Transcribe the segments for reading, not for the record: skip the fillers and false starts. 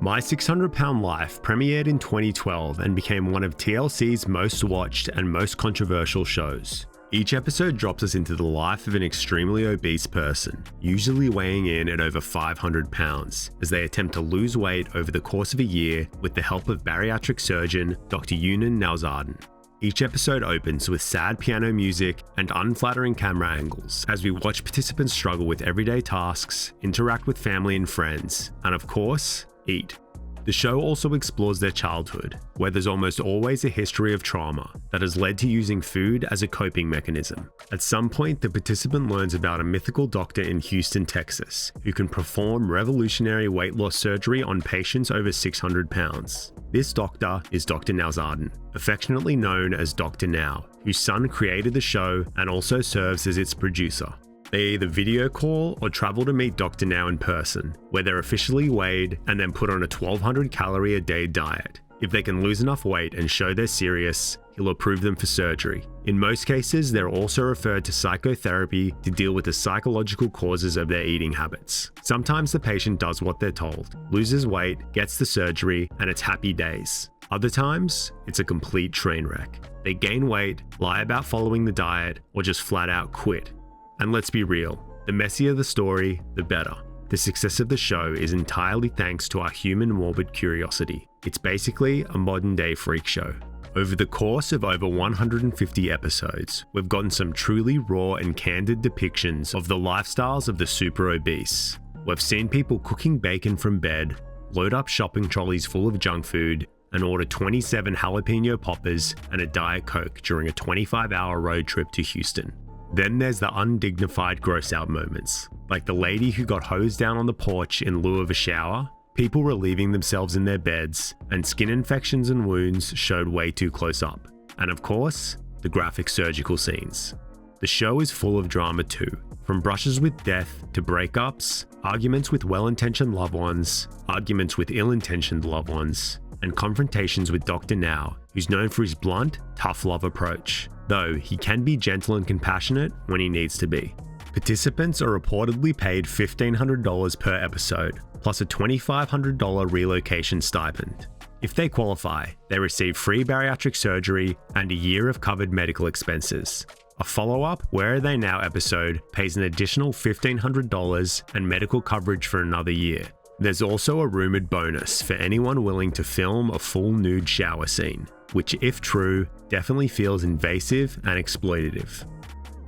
My 600 Pound Life premiered in 2012 and became one of TLC's most watched and most controversial shows. Each episode drops us into the life of an extremely obese person, usually weighing in at over 500 pounds, as they attempt to lose weight over the course of a year with the help of bariatric surgeon Dr. Yunan Nalzardan. Each episode opens with sad piano music and unflattering camera angles as we watch participants struggle with everyday tasks, interact with family and friends, and of course, eat. The show also explores their childhood, where there's almost always a history of trauma that has led to using food as a coping mechanism. At some point, the participant learns about a mythical doctor in Houston, Texas, who can perform revolutionary weight loss surgery on patients over 600 pounds. This doctor is Dr. Nalzardan, affectionately known as Dr. Now, whose son created the show and also serves as its producer. They either video call or travel to meet Dr. Now in person, where they're officially weighed and then put on a 1,200 calorie a day diet. If they can lose enough weight and show they're serious, he'll approve them for surgery. In most cases, they're also referred to psychotherapy to deal with the psychological causes of their eating habits. Sometimes the patient does what they're told, loses weight, gets the surgery, and it's happy days. Other times, it's a complete train wreck. They gain weight, lie about following the diet, or just flat out quit. And let's be real, the messier the story, the better. The success of the show is entirely thanks to our human morbid curiosity. It's basically a modern day freak show. Over the course of over 150 episodes, we've gotten some truly raw and candid depictions of the lifestyles of the super obese. We've seen people cooking bacon from bed, load up shopping trolleys full of junk food, and order 27 jalapeno poppers and a Diet Coke during a 25-hour road trip to Houston. Then there's the undignified gross out moments, like the lady who got hosed down on the porch in lieu of a shower, people relieving themselves in their beds, and skin infections and wounds showed way too close up. And of course, the graphic surgical scenes. The show is full of drama too, from brushes with death to breakups, arguments with well-intentioned loved ones, arguments with ill-intentioned loved ones, and confrontations with Dr. Now, who's known for his blunt, tough love approach, though he can be gentle and compassionate when he needs to be. Participants are reportedly paid $1,500 per episode, plus a $2,500 relocation stipend. If they qualify, they receive free bariatric surgery and a year of covered medical expenses. A follow-up Where Are They Now episode pays an additional $1,500 and medical coverage for another year. There's also a rumored bonus for anyone willing to film a full nude shower scene, which, if true, definitely feels invasive and exploitative.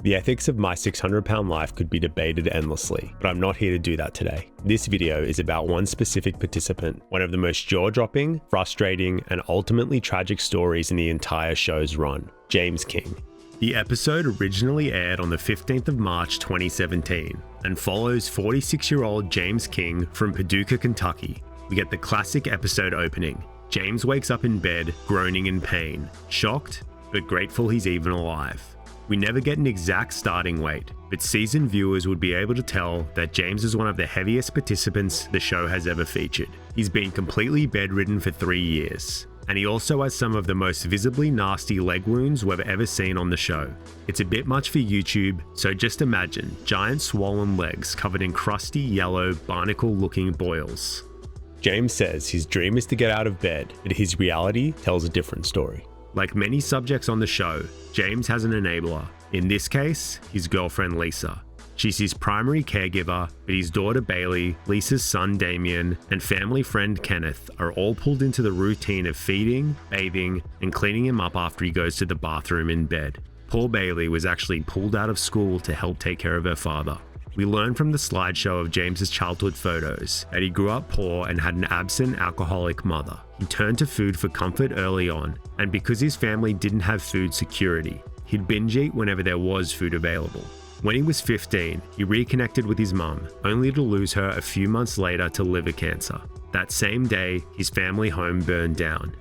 The ethics of My 600 Pound Life could be debated endlessly, but I'm not here to do that today. This video is about one specific participant, one of the most jaw-dropping, frustrating, and ultimately tragic stories in the entire show's run, James King. The episode originally aired on the 15th of March 2017 and follows 46-year-old James King from Paducah, Kentucky. We get the classic episode opening. James wakes up in bed, groaning in pain, shocked, but grateful he's even alive. We never get an exact starting weight, but seasoned viewers would be able to tell that James is one of the heaviest participants the show has ever featured. He's been completely bedridden for 3 years. And he also has some of the most visibly nasty leg wounds we've ever seen on the show. It's a bit much for YouTube, so just imagine giant swollen legs covered in crusty yellow barnacle-looking boils. James says his dream is to get out of bed, but his reality tells a different story. Like many subjects on the show, James has an enabler. In this case, his girlfriend Lisa. She's his primary caregiver, but his daughter Bailey, Lisa's son Damien, and family friend Kenneth are all pulled into the routine of feeding, bathing, and cleaning him up after he goes to the bathroom in bed. Poor Bailey was actually pulled out of school to help take care of her father. We learn from the slideshow of James's childhood photos that he grew up poor and had an absent alcoholic mother. He turned to food for comfort early on, and because his family didn't have food security, he'd binge eat whenever there was food available. When he was 15, he reconnected with his mum, only to lose her a few months later to liver cancer. That same day, his family home burned down.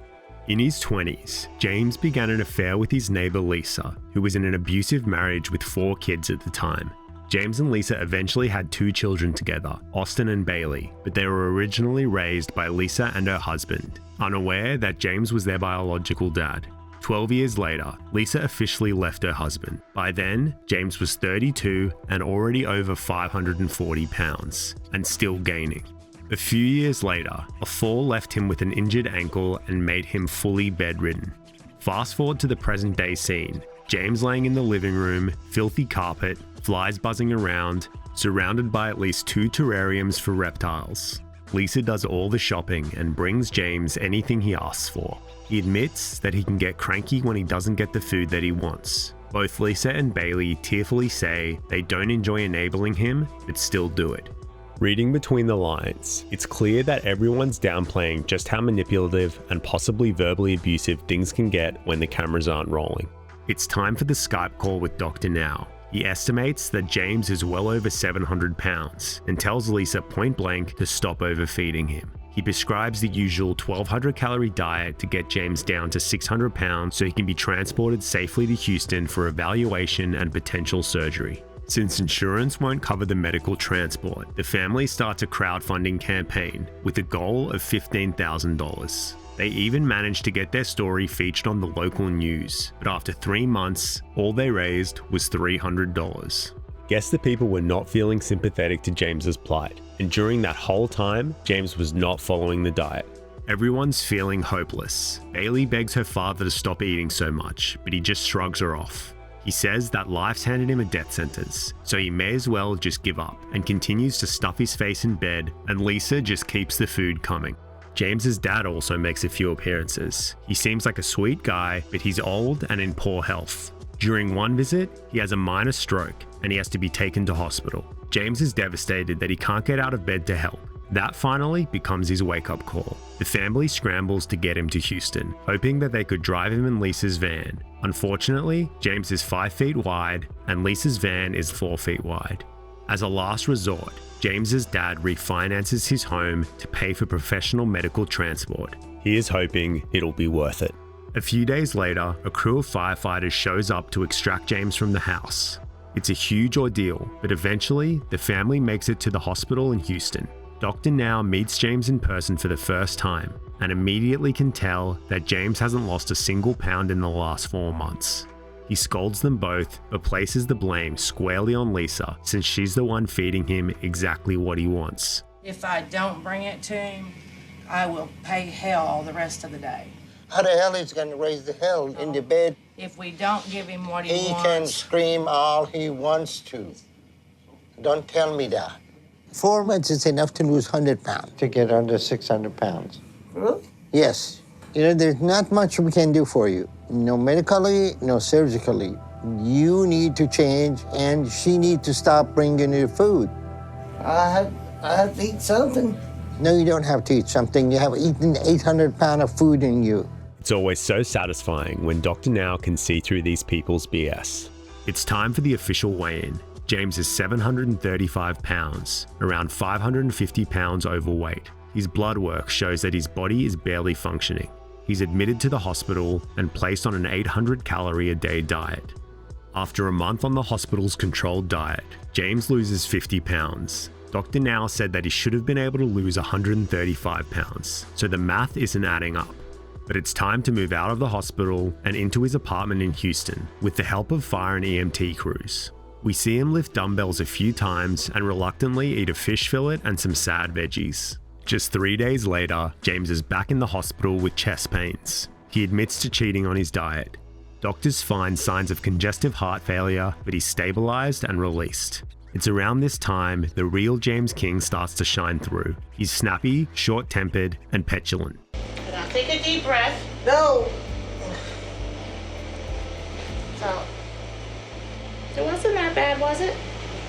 In his 20s, James began an affair with his neighbor Lisa, who was in an abusive marriage with 4 kids at the time. James and Lisa eventually had 2 children together, Austin and Bailey, but they were originally raised by Lisa and her husband, unaware that James was their biological dad. 12 years later, Lisa officially left her husband. By then, James was 32 and already over 540 pounds, and still gaining. A few years later, a fall left him with an injured ankle and made him fully bedridden. Fast forward to the present day scene. James laying in the living room, filthy carpet, flies buzzing around, surrounded by at least 2 terrariums for reptiles. Lisa does all the shopping and brings James anything he asks for. He admits that he can get cranky when he doesn't get the food that he wants. Both Lisa and Bailey tearfully say they don't enjoy enabling him, but still do it. Reading between the lines, it's clear that everyone's downplaying just how manipulative and possibly verbally abusive things can get when the cameras aren't rolling. It's time for the Skype call with Dr. Now. He estimates that James is well over 700 pounds and tells Lisa point blank to stop overfeeding him. He prescribes the usual 1,200 calorie diet to get James down to 600 pounds so he can be transported safely to Houston for evaluation and potential surgery. Since insurance won't cover the medical transport, the family starts a crowdfunding campaign with a goal of $15,000. They even managed to get their story featured on the local news, but after 3 months, all they raised was $300. Guess the people were not feeling sympathetic to James's plight, and during that whole time, James was not following the diet. Everyone's feeling hopeless. Bailey begs her father to stop eating so much, but he just shrugs her off. He says that life's handed him a death sentence, so he may as well just give up, and continues to stuff his face in bed, and Lisa just keeps the food coming. James's dad also makes a few appearances. He seems like a sweet guy, but he's old and in poor health. During one visit, he has a minor stroke and he has to be taken to hospital. James is devastated that he can't get out of bed to help. That finally becomes his wake-up call. The family scrambles to get him to Houston, hoping that they could drive him in Lisa's van. Unfortunately, James is 5 feet wide and Lisa's van is 4 feet wide. As a last resort, James's dad refinances his home to pay for professional medical transport. He is hoping it'll be worth it. A few days later, a crew of firefighters shows up to extract James from the house. It's a huge ordeal, but eventually, the family makes it to the hospital in Houston. Dr. Now meets James in person for the first time and immediately can tell that James hasn't lost a single pound in the last 4 months. He scolds them both, but places the blame squarely on Lisa since she's the one feeding him exactly what he wants. If I don't bring it to him, I will pay hell the rest of the day. How the hell is he going to raise the hell in the bed? If we don't give him what he He wants. can scream all he wants to. Don't tell me that. 4 months is enough to lose 100 pounds. To get under 600 pounds. Really? Yes. You know, there's not much we can do for you. No medically, no surgically. You need to change, and she needs to stop bringing you food. I have to eat something. No, you don't have to eat something. You have eaten 800 pounds of food in you. It's always so satisfying when Dr. Now can see through these people's BS. It's time for the official weigh-in. James is 735 pounds, around 550 pounds overweight. His blood work shows that his body is barely functioning. He's admitted to the hospital and placed on an 800 calorie a day diet. After a month on the hospital's controlled diet, James loses 50 pounds. Dr. Now said that he should have been able to lose 135 pounds, so the math isn't adding up. But it's time to move out of the hospital and into his apartment in Houston with the help of fire and EMT crews. We see him lift dumbbells a few times and reluctantly eat a fish fillet and some sad veggies. Just 3 days later, James is back in the hospital with chest pains. He admits to cheating on his diet. Doctors find signs of congestive heart failure, but he's stabilized and released. It's around this time the real James King starts to shine through. He's snappy, short-tempered, and petulant. Now take a deep breath. No. So, it wasn't that bad, was it?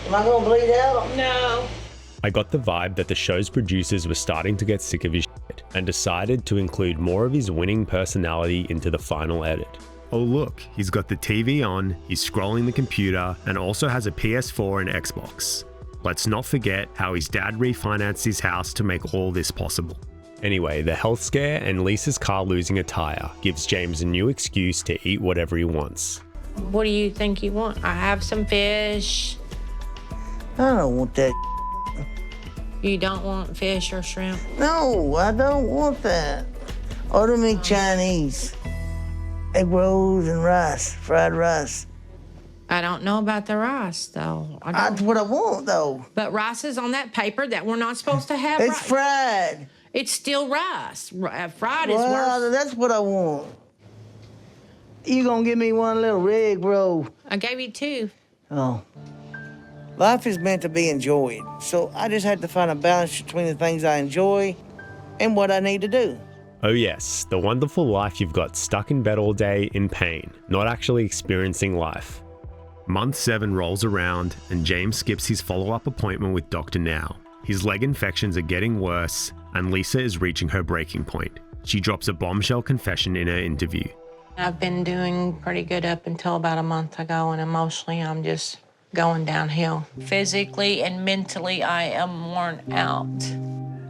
Am I going to bleed out? No. I got the vibe that the show's producers were starting to get sick of his shit and decided to include more of his winning personality into the final edit. Oh look, he's got the TV on, he's scrolling the computer, and also has a PS4 and Xbox. Let's not forget how his dad refinanced his house to make all this possible. Anyway, the health scare and Lisa's car losing a tire gives James a new excuse to eat whatever he wants. What do you think you want? I have some fish. I don't want that. You don't want fish or shrimp? No, I don't want that. Order me Chinese. Egg rolls and rice, fried rice. I don't know about the rice, though. That's what I want, though. But rice is on that paper that we're not supposed to have. It's fried. It's still rice. Fried is Well, worse. that's what I want. You gonna give me one little rig roll? I gave you 2. Oh. Life is meant to be enjoyed, so I just had to find a balance between the things I enjoy and what I need to do. Oh yes, the wonderful life you've got stuck in bed all day in pain, not actually experiencing life. Month 7 rolls around and James skips his follow-up appointment with Dr. Now. His leg infections are getting worse and Lisa is reaching her breaking point. She drops a bombshell confession in her interview. I've been doing pretty good up until about a month ago, and emotionally I'm just going downhill. Physically and mentally I am worn out.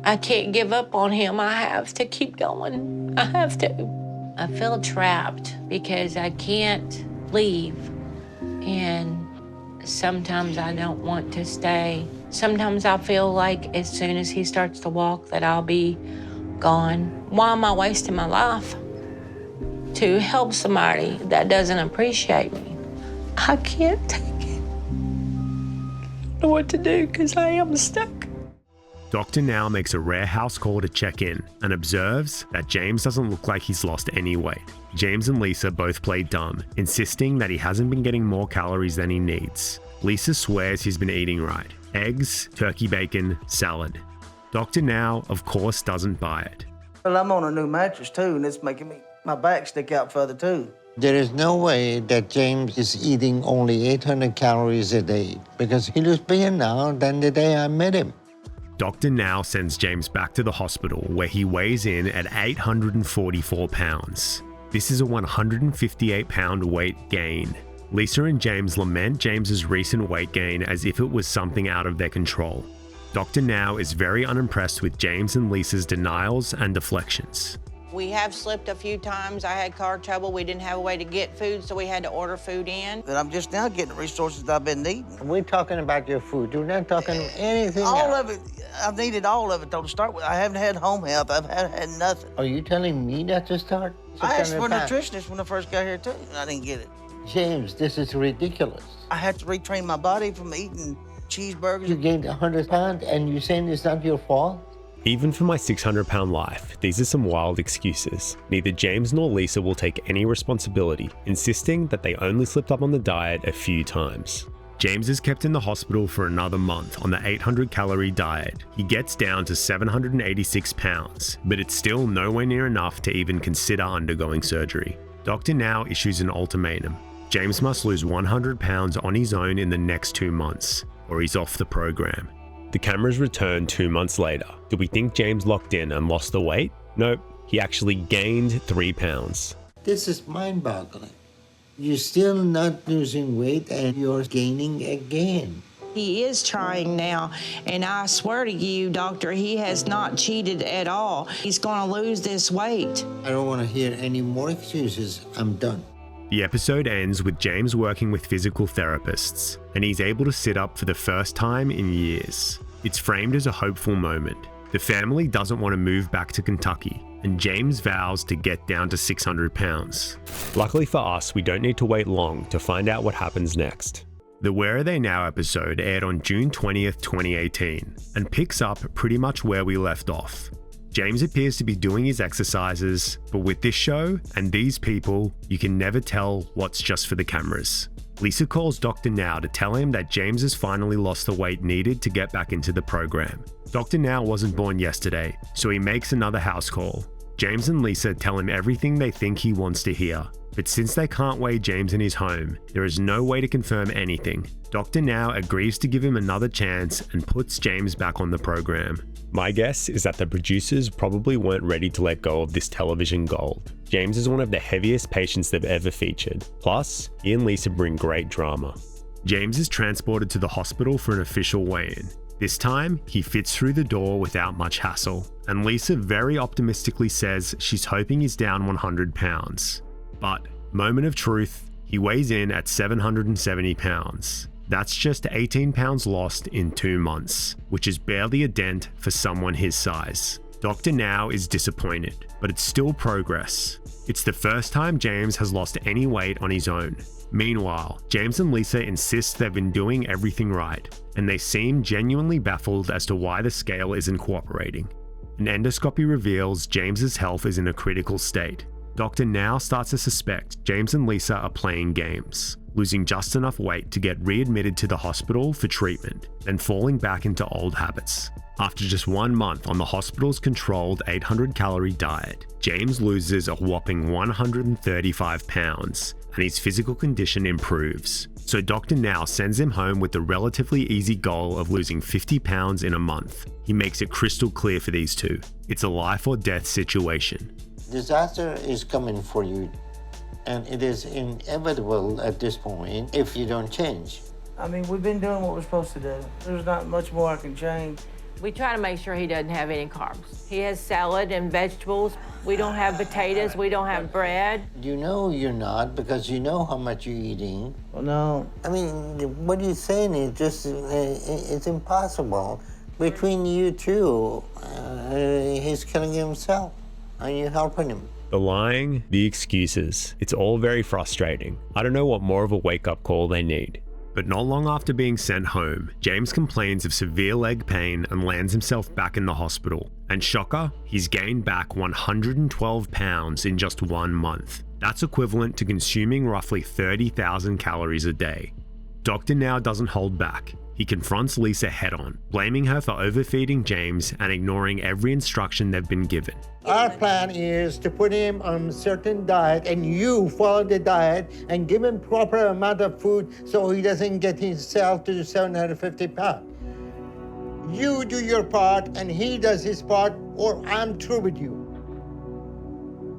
I can't give up on him. I have to keep going. I have to. I feel trapped because I can't leave. And sometimes I don't want to stay. Sometimes I feel like as soon as he starts to walk that I'll be gone. Why am I wasting my life to help somebody that doesn't appreciate me? I can't take it. I don't know what to do because I am stuck. Dr. Now makes a rare house call to check in and observes that James doesn't look like he's lost any weight. James and Lisa both play dumb, insisting that he hasn't been getting more calories than he needs. Lisa swears he's been eating right. Eggs, turkey bacon, salad. Dr. Now, of course, doesn't buy it. Well, I'm on a new mattress, too, and it's making my back stick out further, too. There is no way that James is eating only 800 calories a day because he looks bigger now than the day I met him. Dr. Now sends James back to the hospital where he weighs in at 844 pounds. This is a 158 pound weight gain. Lisa and James lament James's recent weight gain as if it was something out of their control. Dr. Now is very unimpressed with James and Lisa's denials and deflections. We have slipped a few times. I had car trouble. We didn't have a way to get food, so we had to order food in. But I'm just now getting the resources that I've been needing. We're talking about your food. We're not talking anything All else. of it, I've needed all of it, though, to start with. I haven't had home health. I've had nothing. Are you telling me that to start? I asked for a 600 pounds. nutritionist when I first got here, too, and I didn't get it. James, this is ridiculous. I had to retrain my body from eating cheeseburgers. You gained 100 pounds and you're saying it's not your fault? Even for my 600 pound life, these are some wild excuses. Neither James nor Lisa will take any responsibility, insisting that they only slipped up on the diet a few times. James is kept in the hospital for another month on the 800 calorie diet. He gets down to 786 pounds, but it's still nowhere near enough to even consider undergoing surgery. Dr. Now issues an ultimatum. James must lose 100 pounds on his own in the next 2 months, or he's off the program. The cameras return 2 months later. Did we think James locked in and lost the weight? Nope, he actually gained 3 pounds. This is mind-boggling. You're still not losing weight and you're gaining again. He is trying now, and I swear to you, doctor, he has not cheated at all. He's going to lose this weight. I don't want to hear any more excuses. I'm done. The episode ends with James working with physical therapists, and he's able to sit up for the first time in years. It's framed as a hopeful moment. The family doesn't want to move back to Kentucky, and James vows to get down to 600 pounds. Luckily for us, we don't need to wait long to find out what happens next. The Where Are They Now episode aired on June 20th, 2018, and picks up pretty much where we left off. James appears to be doing his exercises, but with this show and these people, you can never tell what's just for the cameras. Lisa calls Dr. Now to tell him that James has finally lost the weight needed to get back into the program. Dr. Now wasn't born yesterday, so he makes another house call. James and Lisa tell him everything they think he wants to hear, but since they can't weigh James in his home, there is no way to confirm anything. Dr. Now agrees to give him another chance and puts James back on the program. My guess is that the producers probably weren't ready to let go of this television gold. James is one of the heaviest patients they've ever featured. Plus, he and Lisa bring great drama. James is transported to the hospital for an official weigh-in. This time, he fits through the door without much hassle, and Lisa very optimistically says she's hoping he's down 100 pounds. But, moment of truth, he weighs in at 770 pounds. That's just 18 pounds lost in 2 months, which is barely a dent for someone his size. Dr. Now is disappointed, but it's still progress. It's the first time James has lost any weight on his own. Meanwhile, James and Lisa insist they've been doing everything right, and they seem genuinely baffled as to why the scale isn't cooperating. An endoscopy reveals James's health is in a critical state. Doctor now starts to suspect James and Lisa are playing games, losing just enough weight to get readmitted to the hospital for treatment, then falling back into old habits. After just 1 month on the hospital's controlled 800-calorie diet, James loses a whopping 135 pounds, and his physical condition improves. So Dr. Now sends him home with the relatively easy goal of losing 50 pounds in a month. He makes it crystal clear for these two. It's a life or death situation. Disaster is coming for you, and it is inevitable at this point if you don't change. I mean, we've been doing what we're supposed to do. There's not much more I can change. We try to make sure he doesn't have any carbs. He has salad and vegetables. We don't have potatoes. We don't have bread. You know you're not because you know how much you're eating. Well, no. I mean, what you're saying is just, it's impossible. Between you two, he's killing himself. Are you helping him? The lying, the excuses, it's all very frustrating. I don't know what more of a wake-up call they need. But not long after being sent home, James complains of severe leg pain and lands himself back in the hospital. And shocker, he's gained back 112 pounds in just 1 month. That's equivalent to consuming roughly 30,000 calories a day. Dr. Now doesn't hold back. He confronts Lisa head-on, blaming her for overfeeding James and ignoring every instruction they've been given. Our plan is to put him on a certain diet, and you follow the diet and give him proper amount of food so he doesn't get himself to 750 pounds. You do your part and he does his part, or I'm through with you.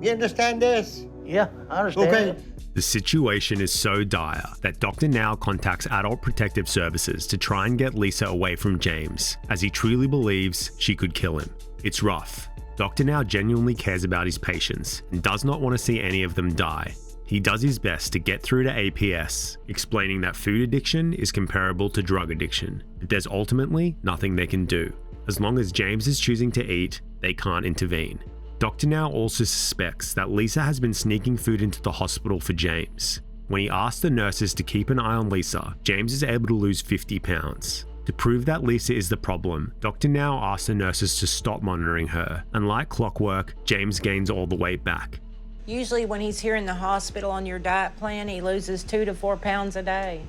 You understand this? Yeah, I understand. Okay. The situation is so dire that Dr. Now contacts Adult Protective Services to try and get Lisa away from James, as he truly believes she could kill him. It's rough. Dr. Now genuinely cares about his patients and does not want to see any of them die. He does his best to get through to APS, explaining that food addiction is comparable to drug addiction, but there's ultimately nothing they can do. As long as James is choosing to eat, they can't intervene. Dr. Now also suspects that Lisa has been sneaking food into the hospital for James. When he asks the nurses to keep an eye on Lisa, James is able to lose 50 pounds. To prove that Lisa is the problem, Dr. Now asks the nurses to stop monitoring her, and like clockwork, James gains all the weight back. Usually when he's here in the hospital on your diet plan, he loses 2 to 4 pounds a day.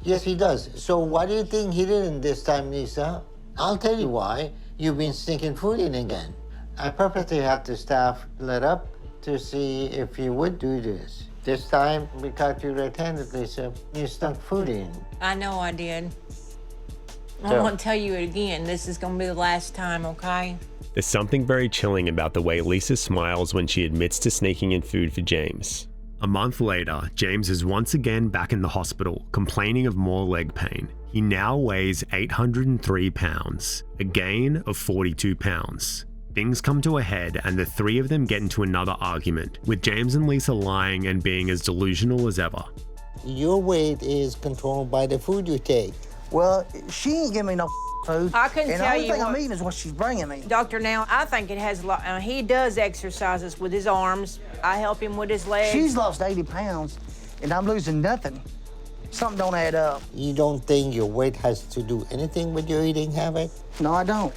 Yes, he does. So why do you think he didn't this time, Lisa? I'll tell you why. You've been sneaking food in again. I purposely had the staff lit up to see if you would do this. This time, we caught you red-handed, Lisa. You snuck food in. I know I did. I So- won't tell you it again. This is gonna be the last time, okay? There's something very chilling about the way Lisa smiles when she admits to sneaking in food for James. A month later, James is once again back in the hospital, complaining of more leg pain. He now weighs 803 pounds, a gain of 42 pounds. Things come to a head and the three of them get into another argument, with James and Lisa lying and being as delusional as ever. Your weight is controlled by the food you take. Well, she ain't giving me no food. I couldn't and tell the only you thing I'm what- eating is what she's bringing me. Doctor, now, I think it has a lot, he does exercises with his arms. I help him with his legs. She's lost 80 pounds, and I'm losing nothing. Something don't add up. You don't think your weight has to do anything with your eating habit? No, I don't.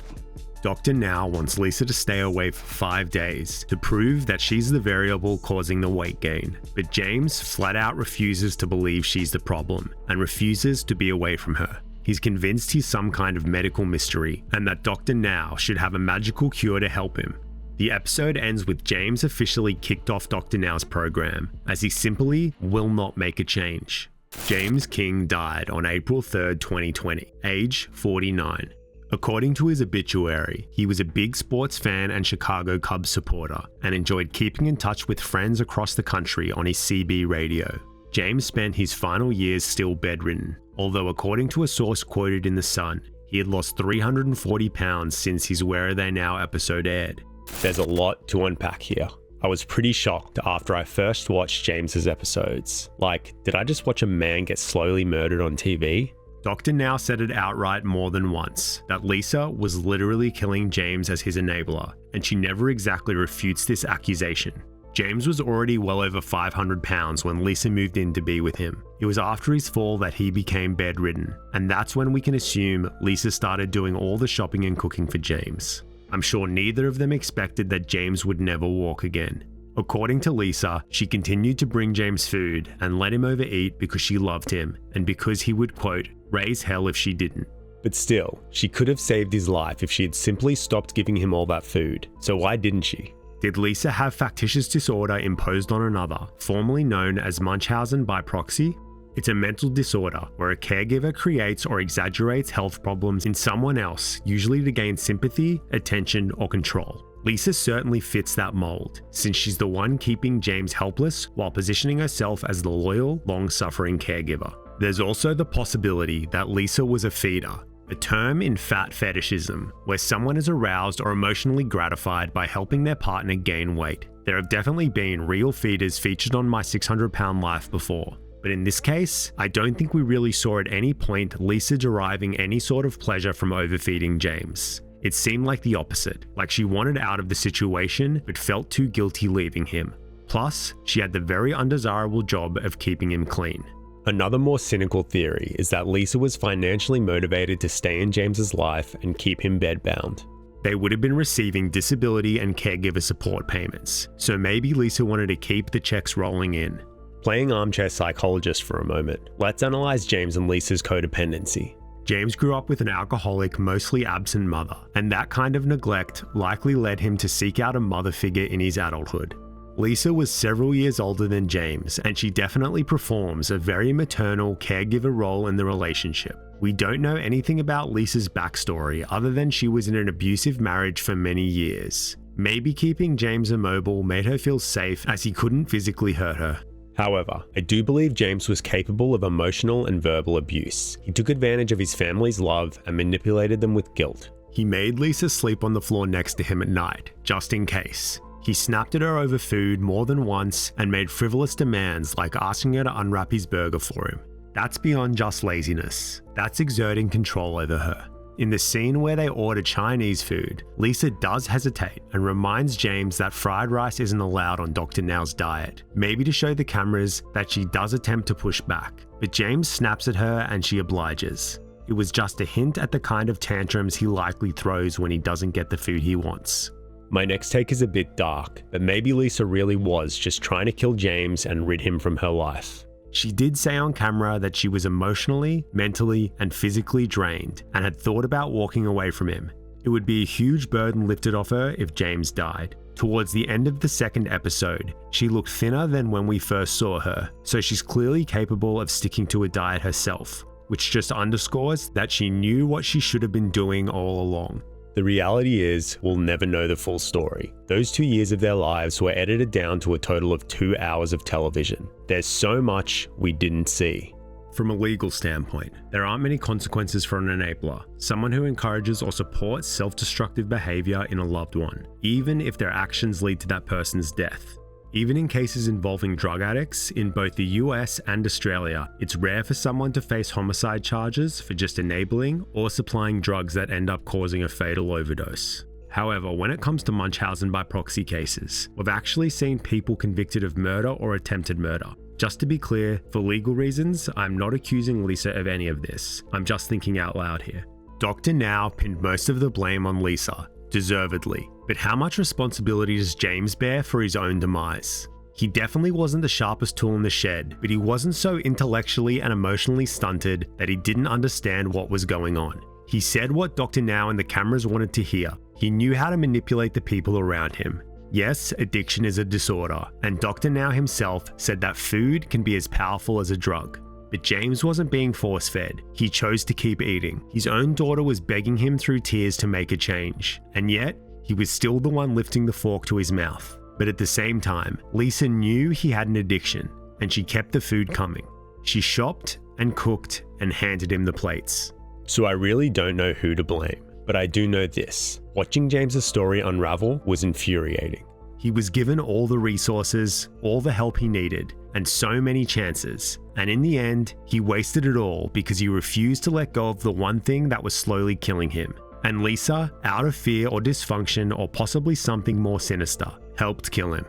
Dr. Now wants Lisa to stay away for 5 days to prove that she's the variable causing the weight gain, but James flat out refuses to believe she's the problem and refuses to be away from her. He's convinced he's some kind of medical mystery and that Dr. Now should have a magical cure to help him. The episode ends with James officially kicked off Dr. Now's program, as he simply will not make a change. James King died on April 3rd, 2020, age 49. According to his obituary, he was a big sports fan and Chicago Cubs supporter, and enjoyed keeping in touch with friends across the country on his CB radio. James spent his final years still bedridden, although according to a source quoted in The Sun, he had lost 340 pounds since his Where Are They Now episode aired. There's a lot to unpack here. I was pretty shocked after I first watched James's episodes. Like, did I just watch a man get slowly murdered on TV? Dr. Now said it outright more than once, that Lisa was literally killing James as his enabler, and she never exactly refutes this accusation. James was already well over 500 pounds when Lisa moved in to be with him. It was after his fall that he became bedridden, and that's when we can assume Lisa started doing all the shopping and cooking for James. I'm sure neither of them expected that James would never walk again. According to Lisa, she continued to bring James food and let him overeat because she loved him and because he would, quote, raise hell if she didn't. But still, she could have saved his life if she had simply stopped giving him all that food. So why didn't she? Did Lisa have factitious disorder imposed on another, formerly known as Munchausen by proxy? It's a mental disorder where a caregiver creates or exaggerates health problems in someone else, usually to gain sympathy, attention, or control. Lisa certainly fits that mold, since she's the one keeping James helpless while positioning herself as the loyal, long-suffering caregiver. There's also the possibility that Lisa was a feeder, a term in fat fetishism, where someone is aroused or emotionally gratified by helping their partner gain weight. There have definitely been real feeders featured on My 600-Pound Life before, but in this case, I don't think we really saw at any point Lisa deriving any sort of pleasure from overfeeding James. It seemed like the opposite, like she wanted out of the situation but felt too guilty leaving him. Plus, she had the very undesirable job of keeping him clean. Another more cynical theory is that Lisa was financially motivated to stay in James's life and keep him bedbound. They would have been receiving disability and caregiver support payments, so maybe Lisa wanted to keep the checks rolling in. Playing armchair psychologist for a moment, let's analyze James and Lisa's codependency. James grew up with an alcoholic, mostly absent mother, and that kind of neglect likely led him to seek out a mother figure in his adulthood. Lisa was several years older than James, and she definitely performs a very maternal caregiver role in the relationship. We don't know anything about Lisa's backstory other than she was in an abusive marriage for many years. Maybe keeping James immobile made her feel safe as he couldn't physically hurt her. However, I do believe James was capable of emotional and verbal abuse. He took advantage of his family's love and manipulated them with guilt. He made Lisa sleep on the floor next to him at night, just in case. He snapped at her over food more than once and made frivolous demands like asking her to unwrap his burger for him. That's beyond just laziness. That's exerting control over her. In the scene where they order Chinese food, Lisa does hesitate and reminds James that fried rice isn't allowed on Dr. Now's diet, maybe to show the cameras that she does attempt to push back. But James snaps at her and she obliges. It was just a hint at the kind of tantrums he likely throws when he doesn't get the food he wants. My next take is a bit dark, but maybe Lisa really was just trying to kill James and rid him from her life. She did say on camera that she was emotionally, mentally, and physically drained and had thought about walking away from him. It would be a huge burden lifted off her if James died. Towards the end of the second episode, she looked thinner than when we first saw her, so she's clearly capable of sticking to a diet herself, which just underscores that she knew what she should have been doing all along. The reality is, we'll never know the full story. Those 2 years of their lives were edited down to a total of 2 hours of television. There's so much we didn't see. From a legal standpoint, there aren't many consequences for an enabler, someone who encourages or supports self-destructive behavior in a loved one, even if their actions lead to that person's death. Even in cases involving drug addicts in both the US and Australia, it's rare for someone to face homicide charges for just enabling or supplying drugs that end up causing a fatal overdose. However, when it comes to Munchausen by proxy cases, we've actually seen people convicted of murder or attempted murder. Just to be clear, for legal reasons, I'm not accusing Lisa of any of this. I'm just thinking out loud here. Dr. Now pinned most of the blame on Lisa, deservedly. But how much responsibility does James bear for his own demise? He definitely wasn't the sharpest tool in the shed, but he wasn't so intellectually and emotionally stunted that he didn't understand what was going on. He said what Dr. Now and the cameras wanted to hear. He knew how to manipulate the people around him. Yes, addiction is a disorder, and Dr. Now himself said that food can be as powerful as a drug. But James wasn't being force-fed. He chose to keep eating. His own daughter was begging him through tears to make a change, and yet, he was still the one lifting the fork to his mouth. But at the same time, Lisa knew he had an addiction, and she kept the food coming. She shopped and cooked and handed him the plates. So I really don't know who to blame, but I do know this. Watching James's story unravel was infuriating. He was given all the resources, all the help he needed, and so many chances. And in the end, he wasted it all because he refused to let go of the one thing that was slowly killing him. And Lisa, out of fear or dysfunction or possibly something more sinister, helped kill him.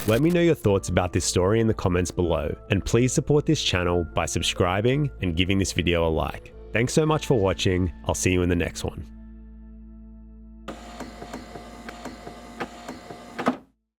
Let me know your thoughts about this story in the comments below, and please support this channel by subscribing and giving this video a like. Thanks so much for watching. I'll see you in the next one.